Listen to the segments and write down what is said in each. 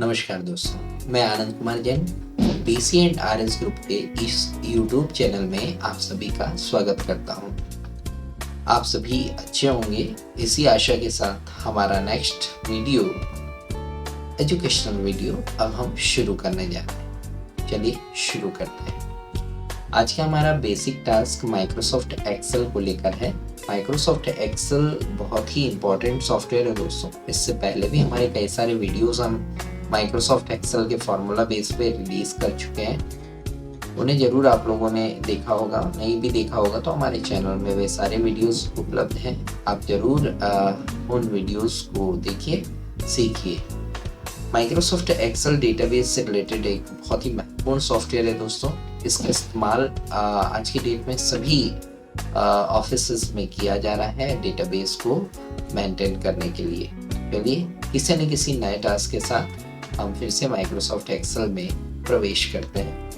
नमस्कार दोस्तों, मैं Anand Kumar Jain BC and RS group के इस यूट्यूब चैनल में आप सभी का स्वागत करता हूं। आप सभी अच्छे होंगे, इसी आशा के साथ हमारा नेक्स्ट वीडियो एजुकेशनल वीडियो अब हम शुरू करने जा रहे हैं। चलिए शुरू करते हैं। आज का हमारा बेसिक टास्क माइक्रोसॉफ्ट एक्सेल को लेकर है। माइक्रोसॉफ्ट एक्सेल बहुत ही इम्पोर्टेंट सॉफ्टवेयर है दोस्तों। इससे पहले भी हमारे कई सारे वीडियोस हम माइक्रोसॉफ्ट एक्सेल के फॉर्मूला बेस पे रिलीज कर चुके हैं। उन्हें जरूर आप लोगों ने देखा होगा, नहीं भी देखा होगा तो हमारे चैनल में वे सारे वीडियोस उपलब्ध हैं। आप जरूर उन वीडियोस को देखिए, सीखिए। माइक्रोसॉफ्ट एक्सेल डेटाबेस से रिलेटेड एक बहुत ही महत्वपूर्ण सॉफ्टवेयर है दोस्तों। इसका इस्तेमाल आज की डेट में सभी ऑफिस में किया जा रहा है डेटाबेस को मेंटेन करने के लिए। चलिए किसी न किसी नए टास्क के साथ हम फिर से माइक्रोसॉफ्ट एक्सेल में प्रवेश करते हैं।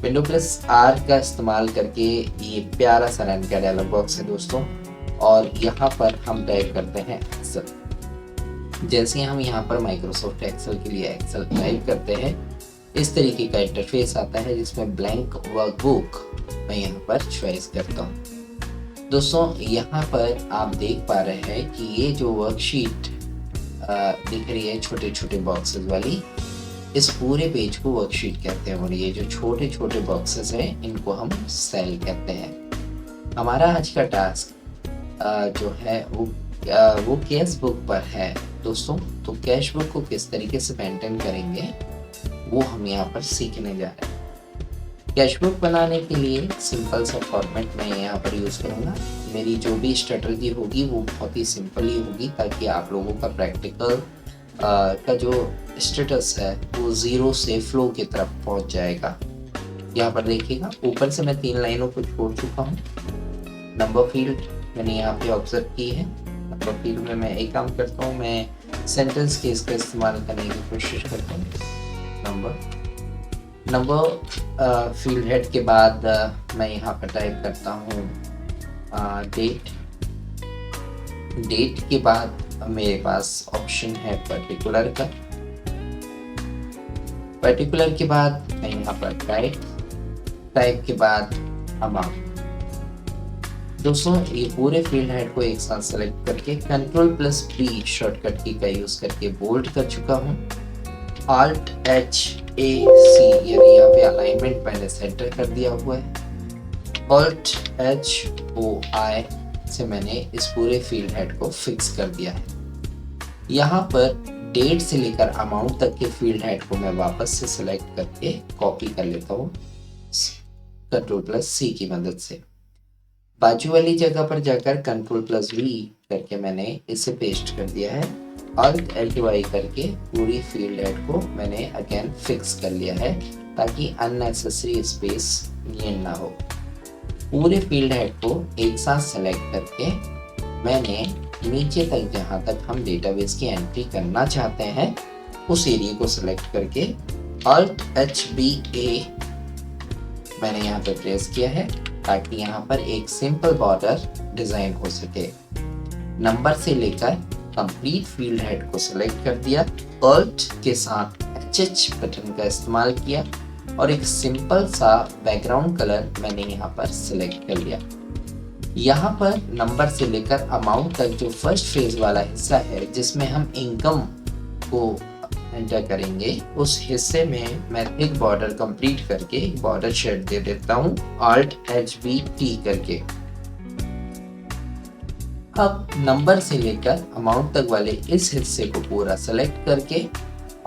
विंडो प्लस आर का इस्तेमाल करके ये प्यारा सा रन का डायलॉग बॉक्स है दोस्तों, और यहाँ पर हम टाइप करते हैं एक्सेल। जैसे हम यहाँ पर माइक्रोसॉफ्ट एक्सेल के लिए एक्सेल टाइप करते हैं, इस तरीके का इंटरफेस आता है जिसमें ब्लैंक वर्कबुक मैं यहाँ पर चॉइस करता हूँ। दोस्तों यहाँ पर आप देख पा रहे हैं कि ये जो वर्कशीट दिख रही है छोटे छोटे बॉक्सेस वाली, इस पूरे पेज को वर्कशीट कहते हैं, और ये जो छोटे छोटे बॉक्सेस हैं इनको हम सेल कहते हैं। हमारा आज का टास्क जो है वो कैश बुक पर है दोस्तों। तो कैश बुक को किस तरीके से मेंटेन करेंगे वो हम यहाँ पर सीखने जा रहे हैं। कैश बुक बनाने के लिए सिंपल सा फॉर्मेट मैं यहाँ पर यूज़ करूँगा। मेरी जो भी स्ट्रेटजी होगी वो बहुत ही सिंपल ही होगी, ताकि आप लोगों का प्रैक्टिकल का जो स्टेटस है वो 0 से फ्लो की तरफ पहुँच जाएगा। यहाँ पर देखिएगा, ऊपर से मैं 3 लाइनों को छोड़ चुका हूँ। नंबर फील्ड मैंने यहाँ पे ऑब्जर्व की है। नंबर फील्ड में मैं एक काम करता हूँ, मैं सेंटेंस केस का इस्तेमाल करने की कोशिश करता हूँ। नंबर फील्ड हेड के बाद मैं यहाँ पर टाइप करता हूँ डेट। डेट के बाद मेरे पास ऑप्शन है पर्टिकुलर का। पर्टिकुलर के बाद मैं यहाँ पर टाइप के बाद अमाउंट। दोस्तों ये पूरे फील्ड हेड को एक साथ सेलेक्ट करके Ctrl+B शॉर्टकट की का यूज करके बोल्ड कर चुका हूँ। Alt+H+A+C यानी यहाँ पे अलाइनमेंट पहले सेंटर कर दिया हुआ है। Alt+H+O+I से मैंने इस पूरे फील्ड हेड को फिक्स कर दिया है। यहाँ पर डेट से लेकर अमाउंट तक के फील्ड हेड को मैं वापस से सिलेक्ट करके कॉपी कर लेता हूँ Ctrl+C की मदद से। बाजू वाली जगह पर जाकर Ctrl+V करके मैंने इसे पेस्ट कर दिया है। Alt+L+Y करके पूरी फील्ड हेड को मैंने अगेन फिक्स कर लिया है, ताकि अननेसेसरी स्पेस गेन ना हो। पूरे फील्ड हेड को एक साथ सेलेक्ट करके मैंने नीचे तक जहां तक हम डेटाबेस की एंट्री करना चाहते हैं उस एरिया को सेलेक्ट करके Alt+HBA मैंने यहाँ पे प्रेस किया है, ताकि यहाँ पर एक सिंपल बॉर्डर डिजाइन हो सके। नंबर से लेकर कंप्लीट फील्ड हेड को सिलेक्ट कर दिया, Alt के साथ HH बटन का इस्तेमाल किया और एक सिंपल सा बैकग्राउंड कलर मैंने यहाँ पर सिलेक्ट कर लिया। यहाँ पर नंबर से लेकर अमाउंट तक जो फर्स्ट फेज वाला हिस्सा है जिसमें हम इनकम को एंटर करेंगे, उस हिस्से में मैं थिक बॉर्डर कंप्लीट करके बॉर्डर शेड दे देता हूँ Alt+HBT करके। अब नंबर से लेकर अमाउंट तक वाले इस हिस्से को पूरा सेलेक्ट करके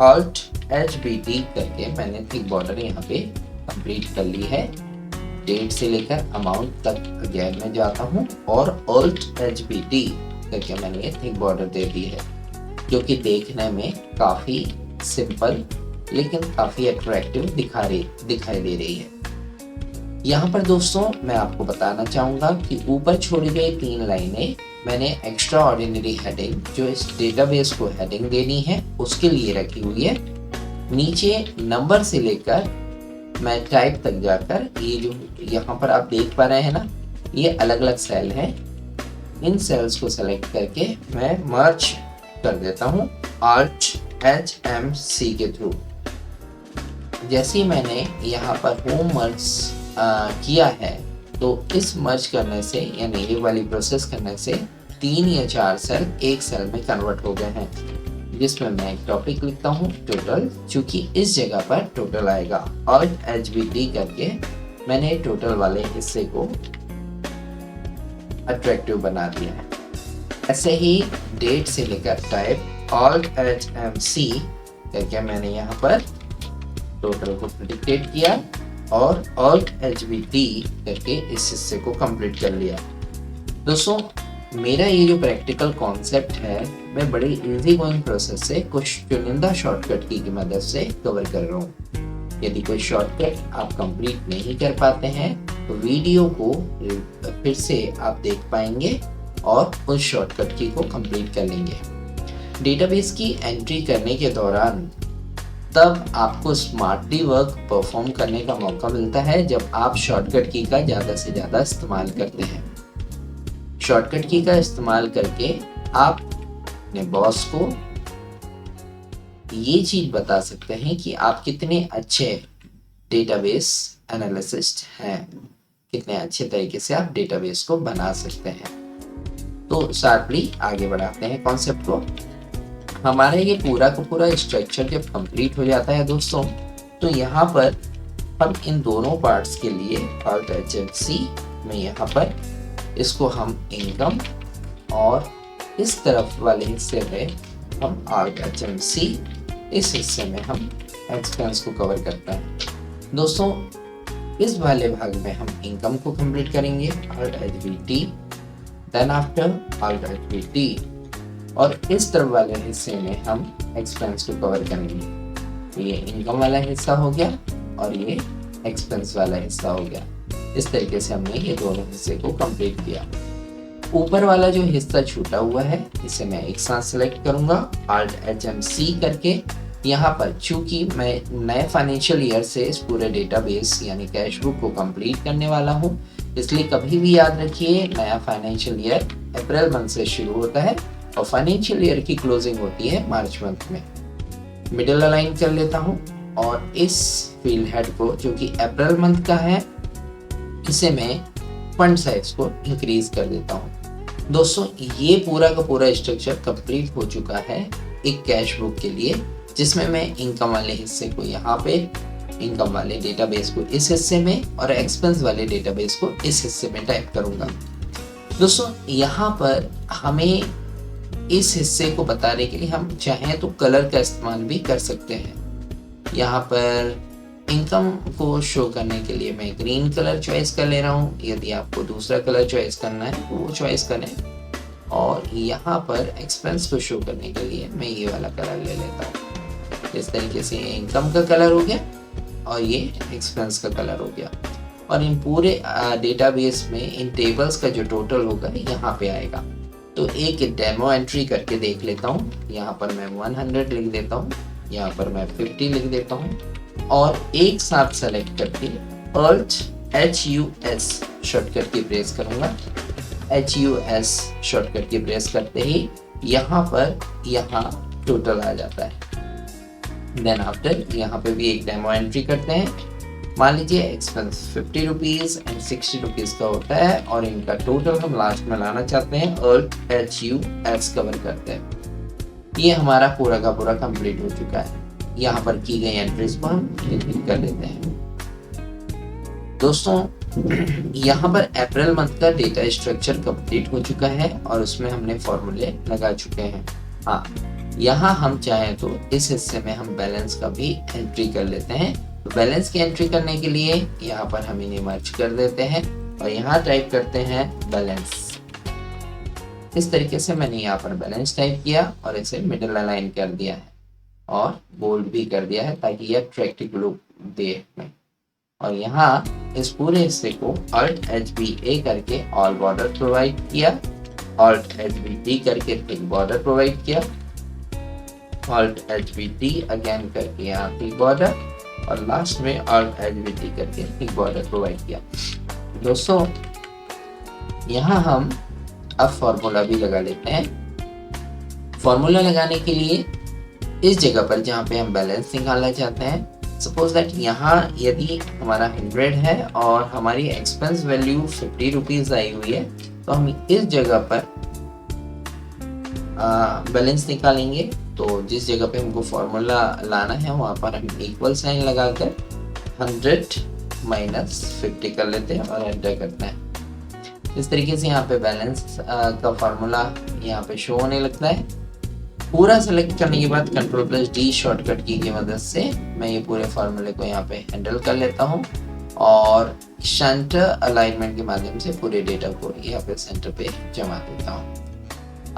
Alt+HBT करके मैंने थिक बॉर्डर यहाँ पे कंप्लीट कर ली है। डेट से लेकर अमाउंट तक अगेन मैं जाता हूँ और Alt+HBT करके मैंने ये थिक बॉर्डर दे दी है, जो कि देखने में काफी सिंपल लेकिन काफी अट्रैक्टिव दिखाई दे रही है। यहाँ पर दोस्तों मैं आपको बताना चाहूंगा कि ऊपर छोड़ी गई 3 लाइनें मैंने एक्स्ट्रा ऑर्डिनरी हेडिंग जो इस डेटाबेस को हेडिंग देनी है उसके लिए रखी हुई है। नीचे नंबर से लेकर मैं टाइप तक जाकर ये जो यहाँ पर आप देख पा रहे हैं ना, ये अलग अलग सेल हैं। इन सेल्स को सेलेक्ट करके मैं मर्ज कर देता हूँ Alt HMC के थ्रू। जैसे ही मैंने यहाँ पर होम मर्ज किया है तो इस मर्ज करने से यानी ये वाली प्रोसेस करने से 3 या 4 सेल एक सेल में कन्वर्ट हो गए हैं, जिसमें मैं एक टॉपिक लिखता हूँ टोटल, चूंकि इस जगह पर टोटल आएगा। Alt HBD करके मैंने टोटल वाले हिस्से को अट्रैक्टिव बना दिया है। ऐसे ही डेट से लेकर टाइप Alt HMC करके मैंने यहाँ पर टोटल को डिक्टेट किया और Alt HBD करके इस हिस्से को कंप्लीट कर लिया। दोस्तों, मेरा ये जो प्रैक्टिकल कॉन्सेप्ट है मैं बड़ी इजी गोइंग प्रोसेस से कुछ चुनिंदा शॉर्टकट की मदद से कवर कर रहा हूँ। यदि कोई शॉर्टकट आप कंप्लीट नहीं कर पाते हैं तो वीडियो को फिर से आप देख पाएंगे और उस शॉर्टकट की को कंप्लीट कर लेंगे। डेटाबेस की एंट्री करने के दौरान तब आपको स्मार्टली वर्क परफॉर्म करने का मौका मिलता है जब आप शॉर्टकट की का ज़्यादा से ज़्यादा इस्तेमाल करते हैं। शॉर्टकट की का इस्तेमाल करके आप अपने बॉस को ये चीज़ बता सकते हैं कि आप कितने अच्छे डेटाबेस एनालिसिस्ट हैं, कितने अच्छे तरीके से आप डेटाबेस को बना सकते हैं। तो शार्पली आगे बढ़ाते हैं कॉन्सेप्ट को। हमारा ये पूरा का पूरा स्ट्रक्चर जब कंप्लीट हो जाता है दोस्तों, तो यहाँ पर हम इन दोनों पार्ट्स के लिए Alt HMC में यहाँ पर इसको हम इनकम और इस तरफ वाले हिस्से में हम Alt HMC, इस हिस्से में हम एक्सपेंस को कवर करते हैं। दोस्तों, इस वाले भाग में हम इनकम को कंप्लीट करेंगे Alt HBD, then after Alt HBD, और इस तरफ वाले हिस्से में हम एक्सपेंस को कवर करेंगे। ये इनकम वाला हिस्सा हो गया और ये एक्सपेंस वाला हिस्सा हो गया। इस तरीके से हमने ये दोनों हिस्से को कंप्लीट किया। ऊपर वाला जो हिस्सा छूटा हुआ है इसे मैं एक साथ सेलेक्ट करूंगा Alt HMC करके। यहाँ पर चूंकि मैं नए फाइनेंशियल ईयर से इस पूरे डेटाबेस यानी कैश बुक को कंप्लीट करने वाला हूँ, इसलिए कभी भी याद रखिए नया फाइनेंशियल ईयर अप्रैल मंथ से शुरू होता है और फाइनेंशियल ईयर की क्लोजिंग होती है मार्च मंथ में। मिडिल अलाइन कर लेता हूँ और इस फील्ड हेड को जो कि अप्रैल मंथ का है इसे मैं फंड साइज को इंक्रीज कर देता हूँ। दोस्तों, ये पूरा का पूरा स्ट्रक्चर कंप्लीट हो चुका है एक कैश बुक के लिए, जिसमें मैं इनकम वाले हिस्से को यहाँ पे, इनकम वाले डेटाबेस को इस हिस्से में और एक्सपेंस वाले डेटाबेस को इस हिस्से में टाइप करूंगा। दोस्तों, यहाँ पर हमें इस हिस्से को बताने के लिए हम चाहें तो कलर का इस्तेमाल भी कर सकते हैं। यहाँ पर इनकम को शो करने के लिए मैं ग्रीन कलर चॉइस कर ले रहा हूँ। यदि आपको दूसरा कलर चॉइस करना है तो वो चॉइस करें। और यहाँ पर एक्सपेंस को शो करने के लिए मैं ये वाला कलर ले लेता हूँ। इस तरीके से ये इनकम का कलर हो गया और ये एक्सपेंस का कलर हो गया। और इन पूरे डेटाबेस में इन टेबल्स का जो टोटल होगा यहाँ पे आएगा। तो एक डेमो एंट्री करके देख लेता हूँ। यहाँ पर मैं 100 लिख देता हूँ, यहाँ पर मैं 50 लिख देता हूँ और एक साथ सेलेक्ट करके Alt HUS शॉर्टकट की प्रेस करूँगा। HUS शॉर्टकट की प्रेस करते ही यहाँ पर टोटल आ जाता है। देन आफ्टर यहाँ पे भी एक डेमो एंट्री करते हैं। मान लीजिए एक्सपेंस 50 रुपीज़ एंड 60 रुपीज़ का होता है और इनका टोटल हम लास्ट में लाना चाहते हैं। Alt HUS कवर करते हैं। ये हमारा पूरा का पूरा कंप्लीट हो चुका है। यहाँ पर की गई एंट्रीज को हम क्लिक कर देते हैं। दोस्तों, यहाँ पर अप्रैल मंथ का डेटा स्ट्रक्चर कंप्लीट हो चुका है और उसमें हमने फॉर्मूले लगा चुके हैं। हाँ, यहाँ हम चाहें तो इस हिस्से में हम बैलेंस का भी एंट्री कर लेते हैं। तो बैलेंस की एंट्री करने के लिए यहाँ पर हम इन्हें मर्ज कर देते हैं और यहाँ टाइप करते हैं बैलेंस। इस तरीके से मैंने यहाँ पर बैलेंस टाइप किया और इसे मिडिल अलाइन कर दिया है और बोल्ड भी कर दिया है ताकि यह अट्रैक्टिव लुक दे हमें। और यहाँ इस पूरे हिस्से को Alt HBA करके ऑल बॉर्डर प्रोवाइड किया, Alt HBD करके थिक बॉर्डर प्रोवाइड किया, Alt HBD अगेन करके यहाँ थिक बॉर्डर और लास्ट में Alt HBD करके थिक बॉर्डर प्रोवाइड किया। दोस्तों, यहाँ हम अब फॉर्मूला भी लगा लेते हैं। फॉर्मूला लगाने के लिए इस जगह पर जहाँ पे हम बैलेंस निकालना चाहते हैं, सपोज दैट यहाँ यदि हमारा 100 है और हमारी एक्सपेंस वैल्यू 50 रुपीज़ आई हुई है, तो हम इस जगह पर बैलेंस निकालेंगे। तो जिस जगह पे हमको फॉर्मूला लाना है वहाँ पर हम इक्वल साइन लगाकर 100 माइनस 50 कर लेते हैं और एंटर करते हैं। इस तरीके से यहाँ पे बैलेंस का फॉर्मूला यहाँ पे शो होने लगता है। पूरा सेलेक्ट करने के बाद Ctrl+D शॉर्टकट की मदद से मैं ये पूरे फार्मूले को यहाँ पे हैंडल कर लेता हूँ और सेंटर अलाइनमेंट के माध्यम से पूरे डेटा को यहाँ पे सेंटर पे जमा देता हूँ।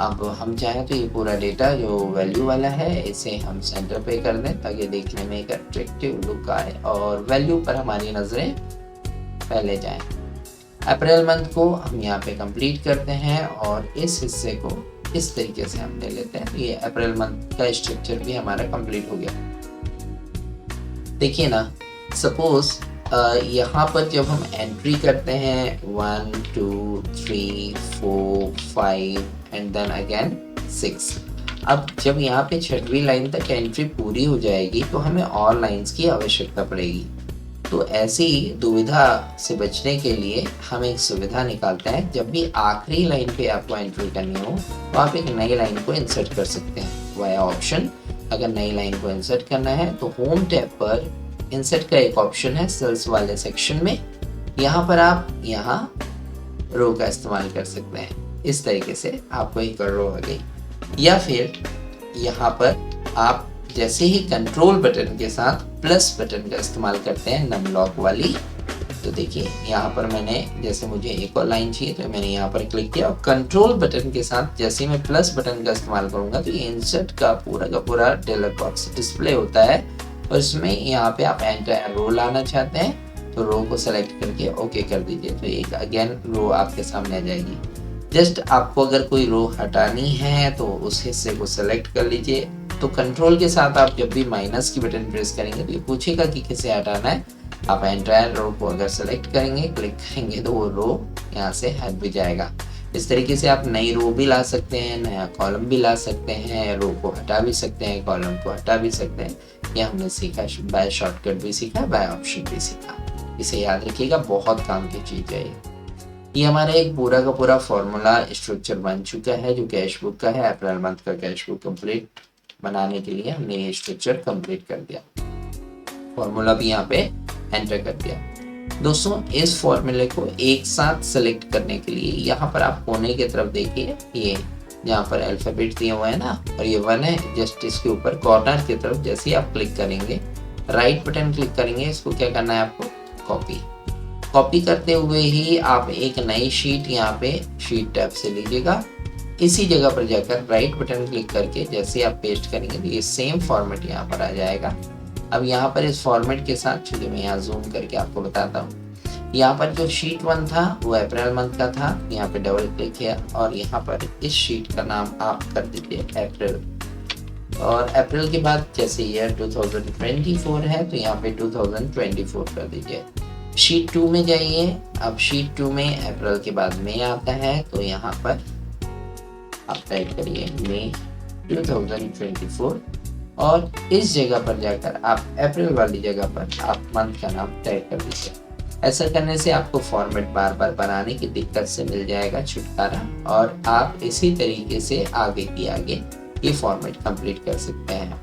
अब हम चाहें तो ये पूरा डेटा जो वैल्यू वाला है इसे हम सेंटर पे कर दें ताकि देखने में एक अट्रैक्टिव लुक आए और वैल्यू पर हमारी नज़रें पहले जाएं। अप्रैल मंथ को हम यहाँ पे कंप्लीट करते हैं और इस हिस्से को इस तरीके से हम ले लेते हैं। तो ये अप्रैल मंथ का स्ट्रक्चर भी हमारा कंप्लीट हो गया। देखिए ना, सपोज यहाँ पर जब हम एंट्री करते हैं 1 2 3 4 5 एंड देन अगेन 6, अब जब यहाँ पे 6वीं लाइन तक एंट्री पूरी हो जाएगी तो हमें और लाइंस की आवश्यकता पड़ेगी। तो ऐसी दुविधा से बचने के लिए हम एक सुविधा निकालते हैं, जब भी आखिरी लाइन पे आपको एंट्री करनी हो तो आप एक नई लाइन को इंसर्ट कर सकते हैं वाया ऑप्शन। अगर नई लाइन को इंसर्ट करना है तो होम टैब पर इंसर्ट का एक ऑप्शन है सेल्स वाले सेक्शन में, यहाँ पर आप यहाँ रो का इस्तेमाल कर सकते हैं। इस तरीके से आपको एक रो आ गई। या फिर यहाँ पर आप जैसे ही कंट्रोल बटन के साथ प्लस बटन का इस्तेमाल करते हैं नम लॉक वाली, तो देखिए यहाँ पर मैंने जैसे मुझे एक और लाइन चाहिए तो मैंने यहाँ पर क्लिक किया और कंट्रोल बटन के साथ जैसे मैं प्लस बटन का इस्तेमाल करूँगा तो ये इंसर्ट का पूरा डायलॉग बॉक्स डिस्प्ले होता है और इसमें यहाँ पे आप एंटायर रो लाना चाहते हैं तो रो को सेलेक्ट करके ओके कर दीजिए, तो एक अगेन रो आपके सामने आ जाएगी। जस्ट आपको अगर कोई रो हटानी है तो उस हिस्से को सेलेक्ट कर लीजिए। तो कंट्रोल के साथ आप जब भी माइनस की बटन प्रेस करेंगे तो ये पूछेगा कि किसे हटाना है। आप एंटायर रो को अगर सेलेक्ट करेंगे, क्लिक करेंगे तो वो रो यहाँ से हट भी जाएगा। इस तरीके से आप नई रो भी ला सकते हैं, नया कॉलम भी ला सकते हैं, रो को हटा भी सकते हैं, कॉलम को हटा भी सकते हैं। यह हमने सीखा, बाय शॉर्टकट भी सीखा, बाय ऑप्शन भी सीखा। इसे याद रखिएगा, बहुत काम की चीज़ है ये हमारा एक पूरा का पूरा फॉर्मूला स्ट्रक्चर बन चुका है जो कैश बुक का है। अप्रैल मंथ का कैश बुक कंप्लीट बनाने के लिए हमने ये स्ट्रक्चर कंप्लीट कर दिया, फॉर्मूला भी यहाँ पे एंटर कर दिया। दोस्तों, इस फॉर्मूले को एक साथ सेलेक्ट करने के लिए यहाँ पर आप कोने की तरफ देखिए, ये जहाँ पर अल्फाबेट दिए हुए हैं ना और ये 1 है, जस्ट इसके ऊपर कॉर्नर की तरफ जैसे ही आप क्लिक करेंगे, राइट बटन क्लिक करेंगे, इसको क्या करना है आपको कॉपी करते हुए ही आप एक नई शीट यहाँ पे शीट टैब से लीजिएगा। इसी जगह पर जाकर राइट बटन क्लिक करके जैसे आप पेस्ट करेंगे तो ये सेम फॉर्मेट यहाँ पर आ जाएगा। अब यहाँ पर इस फॉर्मेट के साथ चलिए मैं यहाँ जूम करके आपको बताता हूँ। यहाँ पर जो शीट 1 था वो अप्रैल मंथ का था, यहाँ पे डबल क्लिक किया और यहाँ पर इस शीट का नाम आप कर दीजिए अप्रैल। और अप्रैल के बाद जैसे ईयर 2024 है तो यहाँ पे 2024 कर दीजिए। शीट 2 में जाइए। अब शीट 2 में अप्रैल के बाद मई आता है तो यहाँ पर आप टाइप करिए मई 2024 और इस जगह पर जाकर आप अप्रैल वाली जगह पर आप मंथ का नाम टाइप कर दीजिए। ऐसा करने से आपको फॉर्मेट बार बार बनाने की दिक्कत से मिल जाएगा छुटकारा और आप इसी तरीके से आगे ये फॉर्मेट कंप्लीट कर सकते हैं।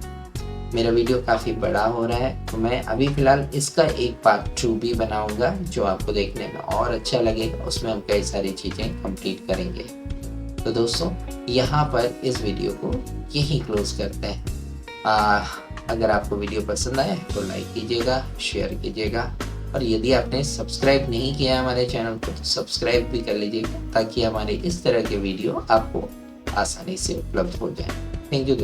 मेरा वीडियो काफ़ी बड़ा हो रहा है तो मैं अभी फ़िलहाल इसका एक पार्ट 2 भी बनाऊंगा जो आपको देखने में और अच्छा लगेगा। उसमें हम कई सारी चीज़ें कंप्लीट करेंगे। तो दोस्तों, यहाँ पर इस वीडियो को यहीं क्लोज करते हैं। अगर आपको वीडियो पसंद आए तो लाइक कीजिएगा, शेयर कीजिएगा और यदि आपने सब्सक्राइब नहीं किया हमारे चैनल को तो सब्सक्राइब भी कर लीजिएगा ताकि हमारे इस तरह के वीडियो आपको आसानी से उपलब्ध हो जाए। Thank you.